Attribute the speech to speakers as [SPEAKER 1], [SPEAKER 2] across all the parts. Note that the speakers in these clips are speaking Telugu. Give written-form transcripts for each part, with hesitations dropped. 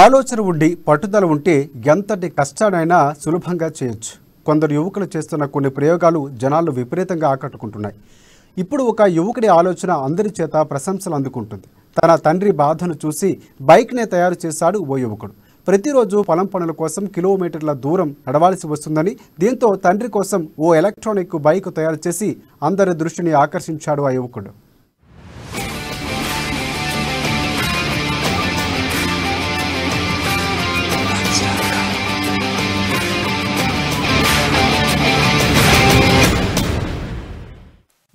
[SPEAKER 1] ఆలోచన ఉండి పట్టుదల ఉంటే ఎంతటి కష్టానైనా సులభంగా చేయొచ్చు. కొందరు యువకులు చేస్తున్న కొన్ని ప్రయోగాలు జనాలను విపరీతంగా ఆకట్టుకుంటున్నాయి. ఇప్పుడు ఒక యువకుడి ఆలోచన అందరి చేత ప్రశంసలు అందుకుంటుంది. తన తండ్రి బాధను చూసి బైక్నే తయారు చేశాడు ఓ యువకుడు. ప్రతిరోజు పొలం పనుల కోసం కిలోమీటర్ల దూరం నడవాల్సి వస్తుందని, దీంతో తండ్రి కోసం ఓ ఎలక్ట్రానిక్ బైక్ తయారు చేసి అందరి దృష్టిని ఆకర్షించాడు ఆ యువకుడు.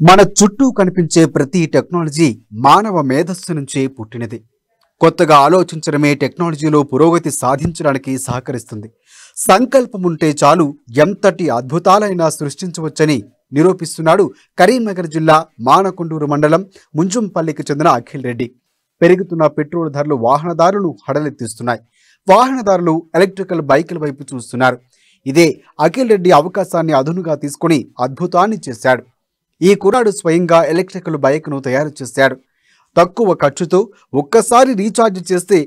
[SPEAKER 1] మన చుట్టూ కనిపించే ప్రతి టెక్నాలజీ మానవ మేధస్సు నుంచే పుట్టినది. కొత్తగా ఆలోచించడమే టెక్నాలజీలో పురోగతి సాధించడానికి సహకరిస్తుంది. సంకల్పం ఉంటే చాలు ఎంతటి అద్భుతాలైనా సృష్టించవచ్చని నిరూపిస్తున్నాడు కరీంనగర్ జిల్లా మానకొండూరు మండలం ముంజంపల్లికి చెందిన అఖిల్ రెడ్డి. పెరుగుతున్న పెట్రోల్ ధరలు వాహనదారులను హడలెత్తిస్తున్నాయి. వాహనదారులు ఎలక్ట్రికల్ బైకుల వైపు చూస్తున్నారు. ఇదే అఖిల్ రెడ్డి అవకాశాన్ని అదునుగా తీసుకుని అద్భుతాన్ని చేశాడు. ఈ కుర్రాడు స్వయంగా ఎలక్ట్రికల్ బైక్ను తయారు చేశాడు. తక్కువ ఖర్చుతో ఒక్కసారి రీఛార్జ్ చేస్తే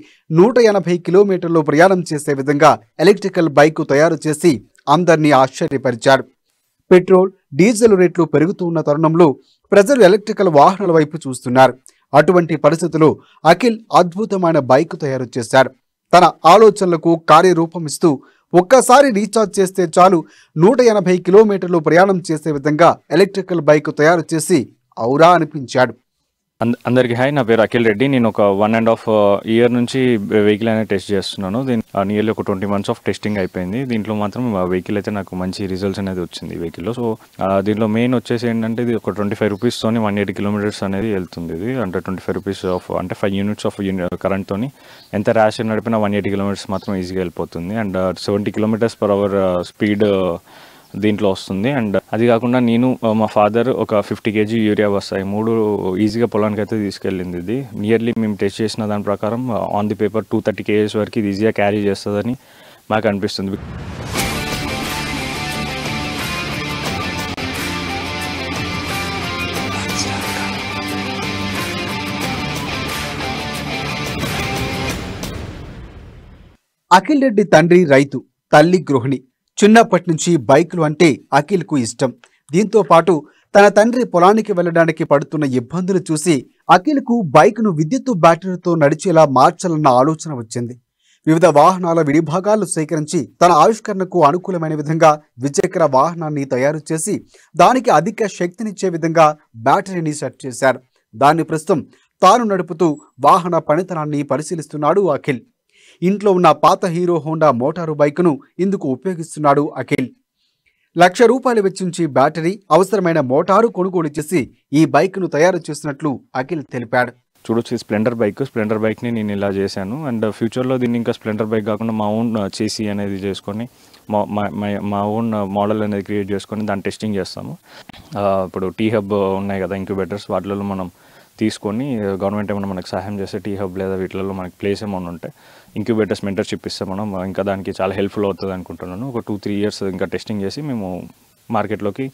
[SPEAKER 1] 180 కిలోమీటర్లు ప్రయాణం చేసే విధంగా ఎలక్ట్రికల్ బైక్ తయారు చేసి అందరినీ ఆశ్చర్యపరిచాడు. పెట్రోల్, డీజిల్ రేట్లు పెరుగుతున్న తరుణంలో ప్రజలు ఎలక్ట్రికల్ వాహనాల వైపు చూస్తున్నారు. అటువంటి పరిస్థితుల్లో అఖిల్ అద్భుతమైన బైక్ తయారు చేశాడు. తన ఆలోచనలకు కార్యరూపం ఇస్తూ ఒక్కసారి రీఛార్జ్ చేస్తే చాలు 180 కిలోమీటర్లు ప్రయాణం చేసే విధంగా ఎలక్ట్రికల్ బైక్ తయారు చేసి ఔరా అనిపించాడు.
[SPEAKER 2] అందరికీ హాయ్, నా పేరు అఖిల్ రెడ్డి. నేను ఒక 1.5 ఇయర్ నుంచి వెహికల్ అనేది టెస్ట్ చేస్తున్నాను. నియర్లీ ఒక 20 months ఆఫ్ టెస్టింగ్ అయిపోయింది. దీంట్లో మాత్రం వెహికల్ అయితే నాకు మంచి రిజల్ట్స్ అనేది వచ్చింది వెహికల్లో. సో దీంట్లో మెయిన్ వచ్చేసి ఏంటంటే ఇది ఒక 25 రూపీస్తోని 180 కిలోమీటర్స్ అనేది వెళ్తుంది. ఇది అంటే 25 రూపీస్ ఆఫ్ అంటే 5 యూనిట్స్ ఆఫ్ కరెంట్తోని ఎంత ర్యాష్ నడిపినా 180 కిలోమీటర్స్ మాత్రం ఈజీగా వెళ్ళిపోతుంది. అండ్ 70 km/h స్పీడ్ దీంట్లో వస్తుంది. అండ్ అది కాకుండా నేను మా ఫాదర్ ఒక 50 kg యూరియా వస్తాయి 3 ఈజీగా పొలానికి అయితే తీసుకెళ్ళింది. ఇది నియర్లీ మేము టెస్ట్ చేసిన దాని ప్రకారం ఆన్ ది పేపర్ 230 kg వరకు ఇది ఈజీగా క్యారీ చేస్తుందని మాకు అనిపిస్తుంది.
[SPEAKER 1] అఖిల్ రెడ్డి తండ్రి రైతు, తల్లి గృహిణి. చిన్నప్పటి నుంచి బైకులు అంటే అఖిల్కు ఇష్టం. దీంతో పాటు తన తండ్రి పొలానికి వెళ్లడానికి పడుతున్న ఇబ్బందులు చూసి అఖిల్కు బైక్ను విద్యుత్తు బ్యాటరీతో నడిచేలా మార్చాలన్న ఆలోచన వచ్చింది. వివిధ వాహనాల విడిభాగాలు సేకరించి తన ఆవిష్కరణకు అనుకూలమైన విధంగా ద్విచక్ర వాహనాన్ని తయారు చేసి దానికి అధిక శక్తినిచ్చే విధంగా బ్యాటరీని సెట్ చేశారు. దాన్ని ప్రస్తుతం తాను నడుపుతూ వాహన పనితనాన్ని పరిశీలిస్తున్నాడు అఖిల్. ఇంట్లో ఉన్న పాత హీరో హోండా మోటారు బైకును ఇందుకు ఉపయోగిస్తున్నాడు అఖిల్. ₹1,00,000 వెచ్చించి బ్యాటరీ, అవసరమైన మోటారు కొనుగోలు చేసి ఈ బైక్ను తయారు చేసినట్లు అఖిల్ తెలిపాడు.
[SPEAKER 2] చూడొచ్చు, స్ప్లెండర్ బైక్ని నేను ఇలా చేశాను. అండ్ ఫ్యూచర్లో దీన్ని ఇంకా స్ప్లెండర్ బైక్ కాకుండా మా ఓన్ చేసి అనేది చేసుకొని మా ఓన్ మోడల్ అనేది క్రియేట్ చేసుకొని దాన్ని టెస్టింగ్ చేస్తాము. ఇప్పుడు టీ హబ్ ఉన్నాయి కదా, ఇంక్యుబేటర్స్, వాటిలో మనం తీసుకొని గవర్నమెంట్ ఏమైనా మనకు సహాయం చేస్తే టీ హబ్ లేదా వీటిలలో మనకి ప్లేస్ ఏమైనా ఉంటే ఇంక్యుబేటర్స్ మెంటర్షిప్ ఇస్తే మనం ఇంకా దానికి చాలా హెల్ప్ఫుల్ అవుతుంది అనుకుంటున్నాను. ఒక 2-3 years ఇంకా టెస్టింగ్ చేసి మేము మార్కెట్లోకి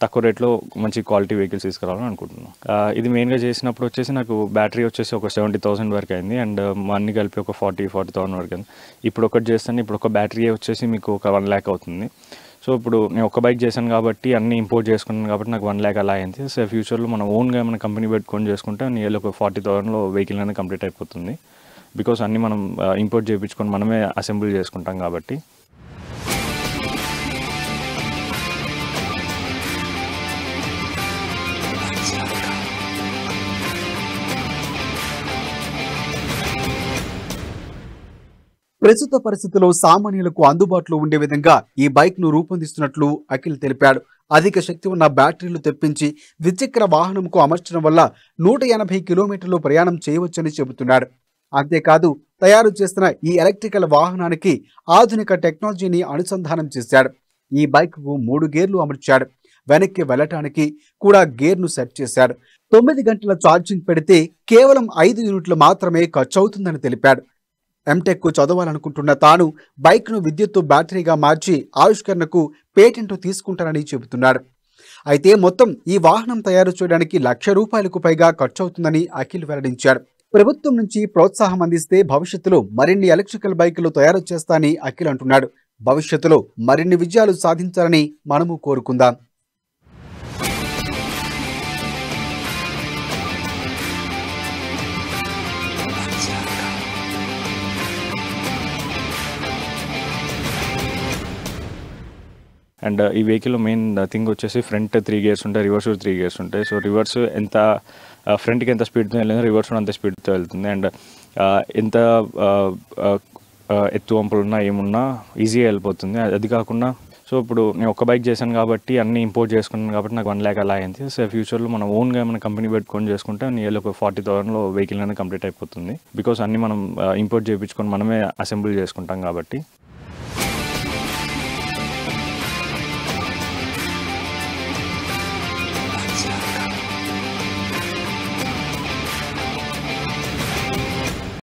[SPEAKER 2] తక్కువ రేట్లో మంచి క్వాలిటీ వెహికల్స్ తీసుకురావాలని అనుకుంటున్నాం. ఇది మెయిన్గా చేసినప్పుడు వచ్చేసి నాకు బ్యాటరీ వచ్చేసి ఒక 70,000 వరకు అయింది. అండ్ అన్ని కలిపి ఒక 40,000 వరకు అయింది. ఇప్పుడు ఒకటి చేస్తాను, ఇప్పుడు ఒక బ్యాటరీ వచ్చేసి మీకు ఒక 1 lakh అవుతుంది. సో ఇప్పుడు నేను ఒక బైక్ చేశాను కాబట్టి అన్నీ ఇంపోర్ట్ చేసుకున్నాను కాబట్టి నాకు 1 lakh అలా అయింది. సో ఫ్యూచర్లో మనం ఓన్గా మన కంపెనీ పెట్టుకొని చేసుకుంటే నియర్లీ ఒక 40,000లో వెహికల్ అనేది కంప్లీట్ అయిపోతుంది. బికాస్ అన్నీ మనం ఇంపోర్ట్ చేయించుకొని మనమే అసెంబుల్ చేసుకుంటాం కాబట్టి.
[SPEAKER 1] ప్రస్తుత పరిస్థితుల్లో సామాన్యులకు అందుబాటులో ఉండే విధంగా ఈ బైక్ను రూపొందిస్తున్నట్లు అఖిల్ తెలిపాడు. అధిక శక్తి ఉన్న బ్యాటరీలు తెప్పించి ద్విచక్ర వాహనంకు అమర్చడం వల్ల 180 కిలోమీటర్లు ప్రయాణం చేయవచ్చని చెబుతున్నాడు. అంతేకాదు, తయారు చేస్తున్న ఈ ఎలక్ట్రికల్ వాహనానికి ఆధునిక టెక్నాలజీని అనుసంధానం చేశాడు. ఈ బైక్కు 3 గేర్లు అమర్చాడు. వెనక్కి వెళ్లటానికి కూడా గేర్ను సెట్ చేశాడు. 9 గంటల ఛార్జింగ్ పెడితే కేవలం 5 యూనిట్లు మాత్రమే ఖర్చు అవుతుందని తెలిపాడు. ఎంటెక్ చదవాలనుకుంటున్న తాను బైక్ను విద్యుత్తు బ్యాటరీగా మార్చి ఆవిష్కరణకు పేటెంట్ తీసుకుంటానని చెబుతున్నాడు. అయితే మొత్తం ఈ వాహనం తయారు చేయడానికి ₹1,00,000 పైగా ఖర్చవుతుందని అఖిల్ వెల్లడించాడు. ప్రభుత్వం నుంచి ప్రోత్సాహం అందిస్తే భవిష్యత్తులో మరిన్ని ఎలక్ట్రికల్ బైకులు తయారు చేస్తానని అఖిల్ అంటున్నాడు. భవిష్యత్తులో మరిన్ని విజయాలు సాధించాలని మనము కోరుకుందాం.
[SPEAKER 2] అండ్ ఈ వెహికల్లో మెయిన్ థింగ్ వచ్చేసి ఫ్రంట్ 3 గేర్స్ ఉంటాయి, రివర్స్ 3 గేర్స్ ఉంటాయి. సో రివర్స్ ఎంత ఫ్రంట్కి ఎంత స్పీడ్తో వెళ్ళిందో రివర్స్ కూడా అంత స్పీడ్తో వెళ్తుంది. అండ్ ఎంత ఎత్తు వంపులు ఉన్నా ఏమున్నా ఈజీగా వెళ్ళిపోతుంది. అది కాకుండా సో ఇప్పుడు నేను ఒక బైక్ చేశాను కాబట్టి అన్నీ ఇంపోర్ట్ చేసుకున్నాను కాబట్టి నాకు 1 lakh అలా అయింది. సో ఫ్యూచర్లో మనం ఓన్గా మన కంపెనీ పెట్టుకొని చేసుకుంటే నియర్లీ ఒక 40,000లో వెహికల్ అనేది కంప్లీట్ అయిపోతుంది. బికాస్ అన్నీ మనం ఇంపోర్ట్ చేయించుకొని మనమే అసెంబుల్ చేసుకుంటాం కాబట్టి.